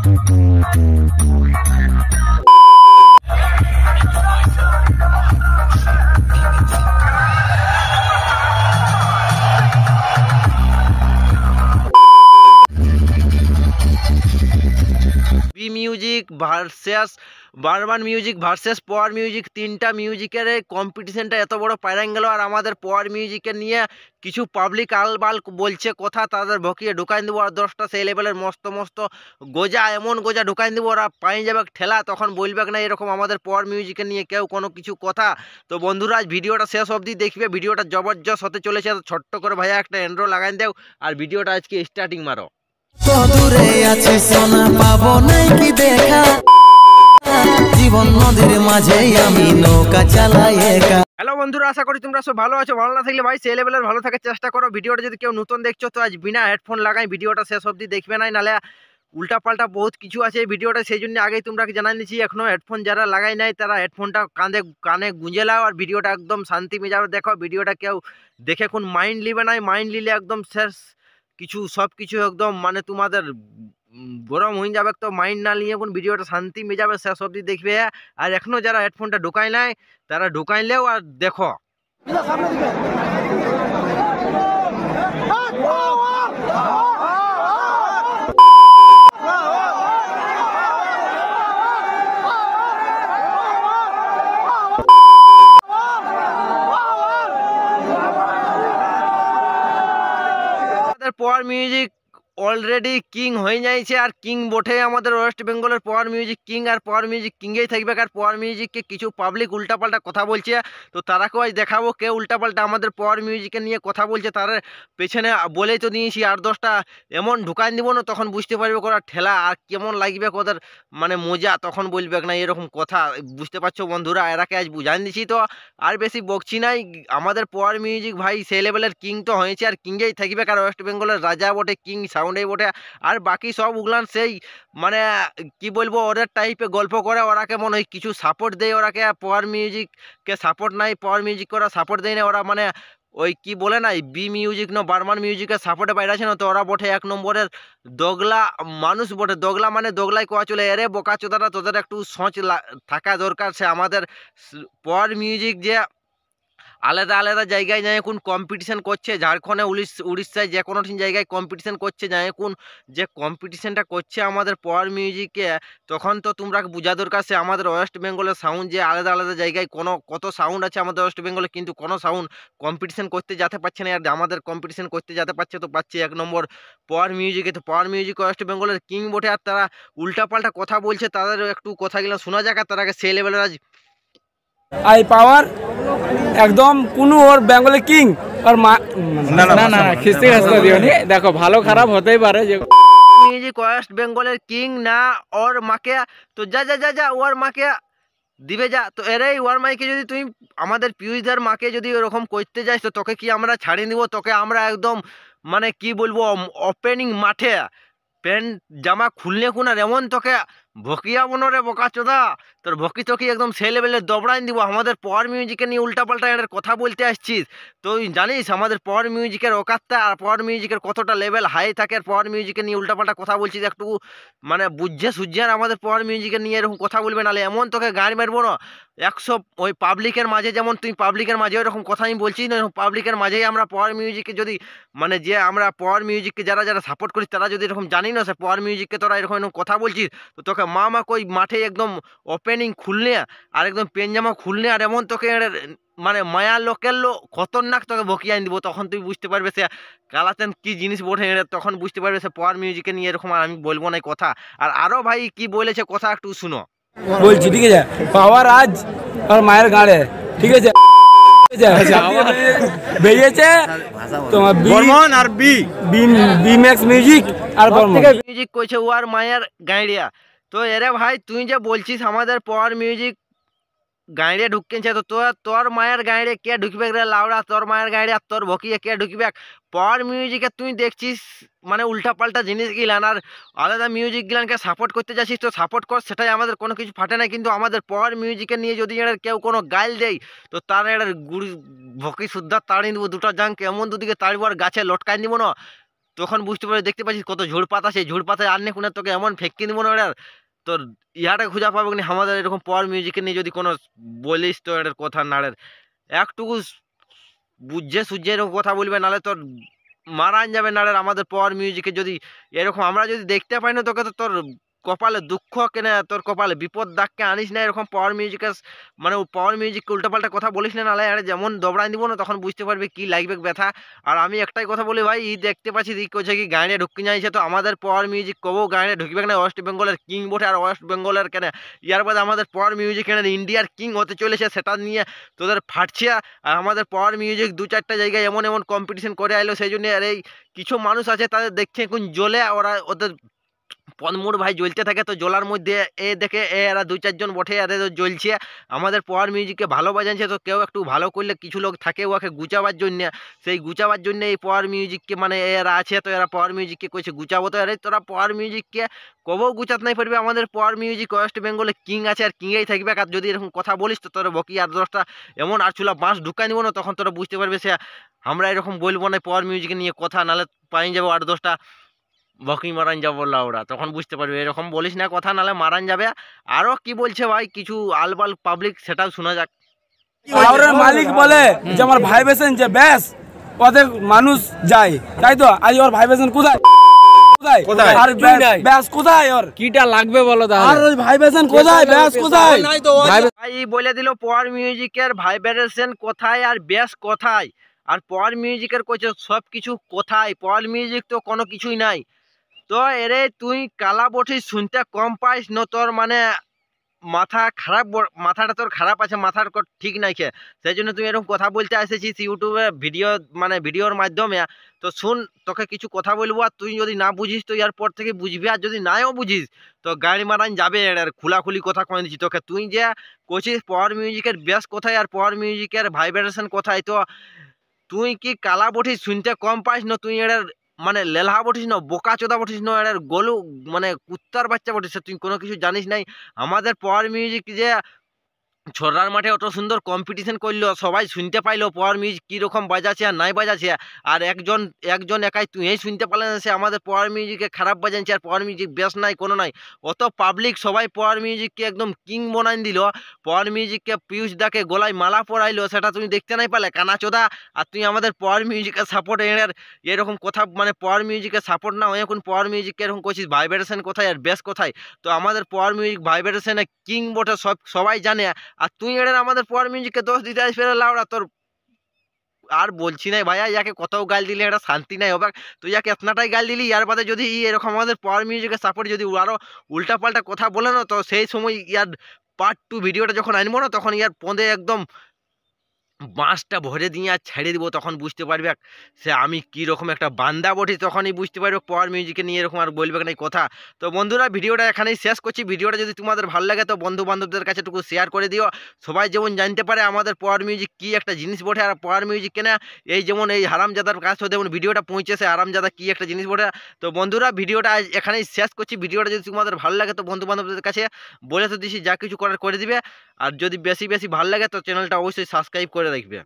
B music versus বারবান music versus power music, তিনটা মিউজিকের কম্পিটিশনটা এত বড় পায়রাং গেল। আর আমাদের পাওয়ার মিউজিকের নিয়ে কিছু পাবলিক আলবাল বলছে কথা, তাদের ভকিয়ে ঢুকাই দেবো। আর 10টা সেই লেভেলের মস্ত মস্ত গোজা, এমন গোজা ঢুকাই দেবো ওরা পাই যাবে ঠেলা, তখন বলবে না এরকম আমাদের পাওয়ার মিউজিকের নিয়ে কেউ কোনো কিছু কথা। তো বন্ধুরা আজ ভিডিওটা শেষ অবধি দেখবে, ভিডিওটা জবরদস্ত হতে চলেছে। ছোট্ট করে ভাইয়া একটা এন্ড্রো লাগাই দেও আর ভিডিওটা আজকে স্টার্টিং মারো। দূরে আছে সোনা পাবো নাই কি দেখা, জীবন নদীর মাঝে আমি নৌকা চালাই একা। হ্যালো বন্ধুরা, আশা করি তোমরা সব ভালো আছো। ভালো না থাকলে ভাই সেই লেভেলের ভালো থাকার চেষ্টা করো। ভিডিওটা যদি কেউ নতুন দেখছো তো আজ বিনা হেডফোন লাগাই ভিডিওটা শেষ অবধি দেখবে নাই, নাহলে উল্টা পাল্টা বহুত কিছু আছে এই ভিডিওটা, সেই জন্য আগেই তোমরা জানাই দিচ্ছি। এখনো হেডফোন যারা লাগাই নাই তারা হেডফোনটা কানে গুঁজে লাও আর ভিডিওটা একদম শান্তি মেজাবে দেখো। ভিডিওটা কেউ দেখে কোন মাইন্ড লিবে নাই, মাইন্ড নিলে একদম শেষ কিছু সব কিছু একদম মানে তোমাদের গরম হয়ে যাবে। তো মাইন্ড না নিয়ে কোন ভিডিওটা শান্তি মেজাবে শেষ অবধি দেখবে। আর এখনো যারা হেডফোনটা ঢুকাই নাই তারা ঢুকাইলেও আর দেখো। পাওয়ার মিউজিক অলরেডি কিং হয়ে যাইছে, আর কিং বটে আমাদের ওয়েস্ট বেঙ্গলের পাওয়ার মিউজিক কিং। আর পাওয়ার মিউজিক কিংয়েই থাকবে। আর পাওয়ার মিউজিককে কিছু পাবলিক উল্টাপাল্টা কথা বলছে, তো তারাকেও আজ দেখাবো কে উল্টাপাল্টা আমাদের পাওয়ার মিউজিকের নিয়ে কথা বলছে। তার পেছনে বলেই তো দিয়েছি 8-10টা এমন ঢুকাই দিব না, তখন বুঝতে পারবে ওরা ঠেলা আর কেমন লাগবে ওদের মানে মজা, তখন বলবে না এরকম কথা। বুঝতে পারছো বন্ধুরা, এরাকে আজ বুঝাই দিচ্ছি। তো আর বেশি বকছি নাই, আমাদের পাওয়ার মিউজিক ভাই সেই লেভেলের কিং তো হয়েছে আর কিংয়েই থাকবে। কারণ ওয়েস্ট বেঙ্গলের রাজা বটে, কিং সাউন্ডেই বটে। আর বাকি সব উগলান সেই মানে কি বলবো ওদের টাইপে গল্প করে, ওরা কেমন ওই কিছু সাপোর্ট দেয় ওরাকে। পাওয়ার মিউজিককে সাপোর্ট নাই, পাওয়ার মিউজিক ওরা সাপোর্ট দেয় না। ওরা মানে ওই কি বলে না বি মিউজিক না বার্মান মিউজিকের সাপোর্টে বাইরে আছে না, তো ওরা বটে 1 নম্বরের দোগলা মানুষ বটে। দোগলা মানে দোগলাই কোয়া চলে। এরে বোকা চোদারা, তোদের একটু সোচ থাকা দরকার। সে আমাদের পাওয়ার মিউজিক যে আলাদা আলাদা জায়গায় যায় কোন কম্পিটিশন করছে, ঝাড়খণ্ডে উড়িষ্যায় যে কোনো জায়গায় কম্পিটিশন করছে, যায় কোন যে কম্পিটিশনটা করছে আমাদের পাওয়ার মিউজিকে, তখন তো তোমরা বোঝা দরকার সে আমাদের ওয়েস্ট বেঙ্গলের সাউন্ড যে আলাদা আলাদা জায়গায় কত সাউন্ড আছে আমাদের ওয়েস্ট বেঙ্গলে, কিন্তু কোনো সাউন্ড কম্পিটিশন করতে যেতে পারছে না। আর আমাদের কম্পিটিশন করতে যেতে পারছে তো পাচ্ছে 1 নম্বর পাওয়ার মিউজিকে। তো পাওয়ার মিউজিক ওয়েস্ট বেঙ্গলের কিং বটে। আর তারা উল্টাপাল্টা কথা বলছে, তাদের একটু কথাগুলো শোনা যাক। আর তারাকে সেই লেভেলের আজ আই পাওয়ার একদম কোনো ওর বেঙ্গলে কিং আর না না না খিস্তি খাস্তা দিওনি, দেখো ভালো খারাপ হতেই পারে। যে মিউজিক ওয়েস্ট বেঙ্গলের কিং না ওর মাকে, তো যা যা যা যা ওর মাকে দিবে যা। তো এরাই ওর মাইকে যদি তুই আমাদের পিউষদার মাকে যদি ওরকম করতে যাস তো তোকে কি আমরা ছাড়িয়ে দিব? তোকে আমরা একদম মানে কি বলবো ওপেনিং মাঠে প্যান্ট জামা খুললে কোনার এমন তোকে ভকিয়া বনরে বোকা চোদা, তোর ভকি চকি একদম সেই লেভেলে দবড়াই দিব। আমাদের পাওয়ার মিউজিকে নিয়ে উল্টাপাল্টা এর কথা বলতে আসছিস, তুই জানিস আমাদের পাওয়ার মিউজিকের ওকাতটা আর পাওয়ার মিউজিকের কতটা লেভেল হাই থাকে। আর পাওয়ার মিউজিকে নিয়ে উল্টাপাল্টা কথা বলছিস, একটু মানে বুঝে সুঝে আর আমাদের পাওয়ার মিউজিকে নিয়ে এরকম কথা বলবে, নাহলে এমন তোকে গাড়ি মারবো না 100। ওই পাবলিকের মাঝে যেমন তুই পাবলিকের মাঝে ওরকম কথা আমি বলছি না, পাবলিকের মাঝেই আমরা পাওয়ার মিউজিকে যদি মানে যে আমরা পাওয়ার মিউজিককে যারা যারা সাপোর্ট করি তারা যদি এরকম জানি না সে পাওয়ার মিউজিককে তোরা এরকম কথা বলছিস, তো তোকে মা কই মাঠে একদম ওপেনিং খুললে আর একদম পেনজামা খুললে আর এমন তোকে মানে মায়া লোকের খতরনাক তোকে বকিয়ে আনি দিব। তখন তুই বুঝতে পারবে সে কালাচান কি জিনিস বটে, তখন বুঝতে পারবে সে পাওয়ার মিউজিকে নিয়ে এরকম। আর আমি বলবো না কথা। আর আরো ভাই কি বলেছে কথা একটু শুনো বলছি, ঠিক আছে? পাওয়ার আজ আর মায়ের গাড়ে, ঠিক আছে বেরিয়েছে তোমার বর্মন আর বি ম্যাক্স মিউজিক আর মিউজিক কইছে ও আর মায়ের গাইড়িয়া। তো এরে ভাই তুই যে বলছিস আমাদের পাওয়ার মিউজিক গাঁড়ে ঢুকছে, তো তোর মায়ের গাঁড়ে কে ঢুকবে রে লাউড়া? তোর মায়ের গাঁড়ে আর তোর ভকিয়ে কে ঢুকবে? পাওয়ার মিউজিকে তুই দেখছিস মানে উল্টা পাল্টা জিনিস গিলান আর আলাদা মিউজিক গিলানকে সাপোর্ট করতে যাচ্ছিস, তো সাপোর্ট কর, সেটাই আমাদের কোনো কিছু ফাটে না। কিন্তু আমাদের পাওয়ার মিউজিকে নিয়ে যদি এর কেউ কোনো গাইল দেয় তো তার এর গুড়ি ভকি শুদ্ধা তাড়িয়ে দেবো, দুটো জাংকে এমন দুদিকে তাড়িব আর গাছে লটকাই দিব না। তখন বুঝতে পারবি, দেখতে পাচ্ছিস কত ঝোড় পাতা, সেই ঝোড় পাতায় আর নেই কোনো, তোকে এমন ফেঁকি দিব না এটার তোর ইহাটা খুঁজা পাবো না আমাদের এরকম পাওয়ার মিউজিকে নিয়ে যদি কোনো বলিস তো এটার কথা নাড়ের একটুকু বুঝে সুঝে এরকম কথা বলবে, নাহলে তোর মারান যাবে নাড়ের আমাদের পাওয়ার মিউজিকে যদি এরকম আমরা যদি দেখতে পাই না তোকে, তো তোর কপালে দুঃখ কেনে, তোর কপালে বিপদ ডাককে আনিস না এরকম পাওয়ার মিউজিকে, মানে পাওয়ার মিউজিককে উল্টাপাল্টা কথা বলিস না, নাহলে আরে যেমন দবড়াই দিব না তখন বুঝতে পারবি কি লাগবে ব্যথা। আর আমি একটাই কথা বলি ভাই, ই দেখতে পাচ্ছি ই কোথায় কি গাড়ি ঢুকি যাইছে, তো আমাদের পাওয়ার মিউজিক কবও গাড়ি ঢুকবে না ওয়েস্ট বেঙ্গলের কিং বটে, আর ওয়েস্ট বেঙ্গলের কেন ইয়ার বাদে আমাদের পাওয়ার মিউজিক কেন ইন্ডিয়ার কিং হতে চলেছে, সেটা নিয়ে তোদের ফাটছে। আর আমাদের পাওয়ার মিউজিক 2-4টা জায়গায় এমন এমন কম্পিটিশন করে আইলো, সেই জন্য আর এই কিছু মানুষ আছে তাদের দেখছে এখন জ্বলে, ওরা ওদের পদমুড় ভাই জ্বলতে থাকে, তো জ্বলার মধ্যে এ দেখে এরা 2-4 জন বটে এদের জ্বলছে, আমাদের পাওয়ার মিউজিককে ভালো বাজাচ্ছে, তো কেউ একটু ভালো করলে কিছু লোক থাকে ওকে গুচাবার জন্য, সেই গুচাবার জন্য এই পাওয়ার মিউজিককে মানে এরা আছে, তো এরা পাওয়ার মিউজিককে কইছে গুচাবো, তো আরে তোরা পাওয়ার মিউজিককে কবেও গুচাত নাই পারবে, আমাদের পাওয়ার মিউজিক ওয়েস্ট বেঙ্গলে কিং আছে আর কিংয়েই থাকবে। আর যদি এরকম কথা বলিস তো তোরা বকি আর 10টা এমন আর চুলা বাঁশ ঢুকাই নিব না, তখন তোরা বুঝতে পারবে সে আমরা এরকম বলবো না পাওয়ার মিউজিক নিয়ে কথা, নাহলে পাই যাবো 8-10টা বকি মারান যাবো লাউড়া, তখন বুঝতে পারবে এরকম বলিস না কথা, নাহলে মারান যাবে। আরো কি বলছে ভাই কিছু আলবাল পাবলিক, সেটাও শোনা যাক। পাওয়ারের মালিক বলে যে আমার ভাইব্রেশন যে ব্যাস ওদের মানুষ যায়, তাই তো আজ ওর ভাইব্রেশন কোথায় কোথায় আর ব্যাস কোথায়, ওর কিটা লাগবে বলো তাহলে, আর ওই ভাইব্রেশন কোথায় ব্যাস কোথায় ভাই বলে দিল পাওয়ার মিউজিকের ভাইব্রেশন কোথায় আর বেস কোথায়, আর পাওয়ার মিউজিকের কইছে সব কিছু কোথায়, পাওয়ার মিউজিক তো কোনো কিছুই নাই। তো এরে তুই কালা বটি শুনতে কম পাইস না, তোর মানে মাথা খারাপ, মাথাটা তোর খারাপ আছে, মাথার ঠিক নাই খে, সেই জন্য তুই এরকম কথা বলতে এসেছিস ইউটিউবে ভিডিও মানে ভিডিওর মাধ্যমে। তো শুন, তোকে কিছু কথা বলবো, আর তুই যদি না বুঝিস তো ইয়ার পর থেকে বুঝবি, আর যদি নাও বুঝিস তো গাড়ি মারান যাবে। আর খোলাখুলি কথা কয়ে দিচ্ছি তোকে, তুই যে কইছিস পাওয়ার মিউজিকের বেস কোথায় আর পাওয়ার মিউজিকের ভাইব্রেশন কোথায়, তো তুই কি কালা বটিস শুনতে কম পাইস না, তুই এর মানে লেলহা বটিস না, বোকা চোদা বটিস না, এর গলু মানে কুত্তার বাচ্চা বটিস, তুই কোনো কিছু জানিস নাই। আমাদের পাওয়ার মিউজিক যে ছোড়ার মাঠে অত সুন্দর কম্পিটিশন করলো, সবাই শুনতে পাইলো পাওয়ার মিউজিক কীরকম বাজাচ্ছে আর নাই বাজাচ্ছে, আর একজন একাই তুই শুনতে পারলেন না, সে আমাদের পাওয়ার মিউজিকে খারাপ বাজাচ্ছে, আর পাওয়ার মিউজিক বেশ নাই কোনো নাই, অত পাবলিক সবাই পাওয়ার মিউজিককে একদম কিং বনাই দিল, পাওয়ার মিউজিককে পিয়ুষ দাকে গলায় মালা পরাইলো, সেটা তুমি দেখতে নাই পারলে কানাচোদা। আর তুই আমাদের পাওয়ার মিউজিকের সাপোর্ট এরকম কথা মানে পাওয়ার মিউজিকের সাপোর্ট না হয়ে এখন পাওয়ার মিউজিককে এরকম করছিস ভাইব্রেশন কোথায় আর বেশ কোথায়, তো আমাদের পাওয়ার মিউজিক ভাইব্রেশনে কিং বটে সবাই জানে, আর তুই এর আমাদের পাওয়ার মিউজিককে দোষ দিতে আসবে লাউড়া, তোর আর বলছি না ভাইয়া, ইয়াকে কতও গাল দিলে এটা শান্তি নাই হবে, তুই ইয়াকে এতনাটাই গাল দিলি, ইয়ার বাদে যদি এরকম আমাদের পাওয়ার মিউজিকের সাপোর্ট যদি আরো উল্টাপাল্টা কথা বলে না, তো সেই সময় ইয়ার পার্ট 2 ভিডিওটা যখন আনবো না, তখন ইয়ার পদে একদম বাঁশটা ভরে দিয়ে আর ছেড়ে দিব, তখন বুঝতে পারবে সে আমি কি রকম একটা বান্দা বটি, তখনই বুঝতে পারবে পাওয়ার মিউজিকে নিয়ে এরকম আর বলবে না কথা। তো বন্ধুরা ভিডিওটা এখানেই শেষ করছি, ভিডিওটা যদি তোমাদের ভালো লাগে তো বন্ধু বান্ধবদের কাছে একটু শেয়ার করে দিও, সবাই যেমন জানতে পারে আমাদের পাওয়ার মিউজিক কি একটা জিনিস বটে, আর পাওয়ার মিউজিক কেনা এই যেমন এই হারামজাদার কাছে যেমন ভিডিওটা পৌঁছেছে হারামজাদা কি একটা জিনিস বটে। তো বন্ধুরা ভিডিওটা আজ এখানেই শেষ করছি, ভিডিওটা যদি তোমাদের ভালো লাগে তো বন্ধু বান্ধবদের কাছে বলে তো দিছি যা কিছু করার করে দিবে, আর যদি বেশি বেশি ভালো লাগে তো চ্যানেলটা অবশ্যই সাবস্ক্রাইব করে রাখবে।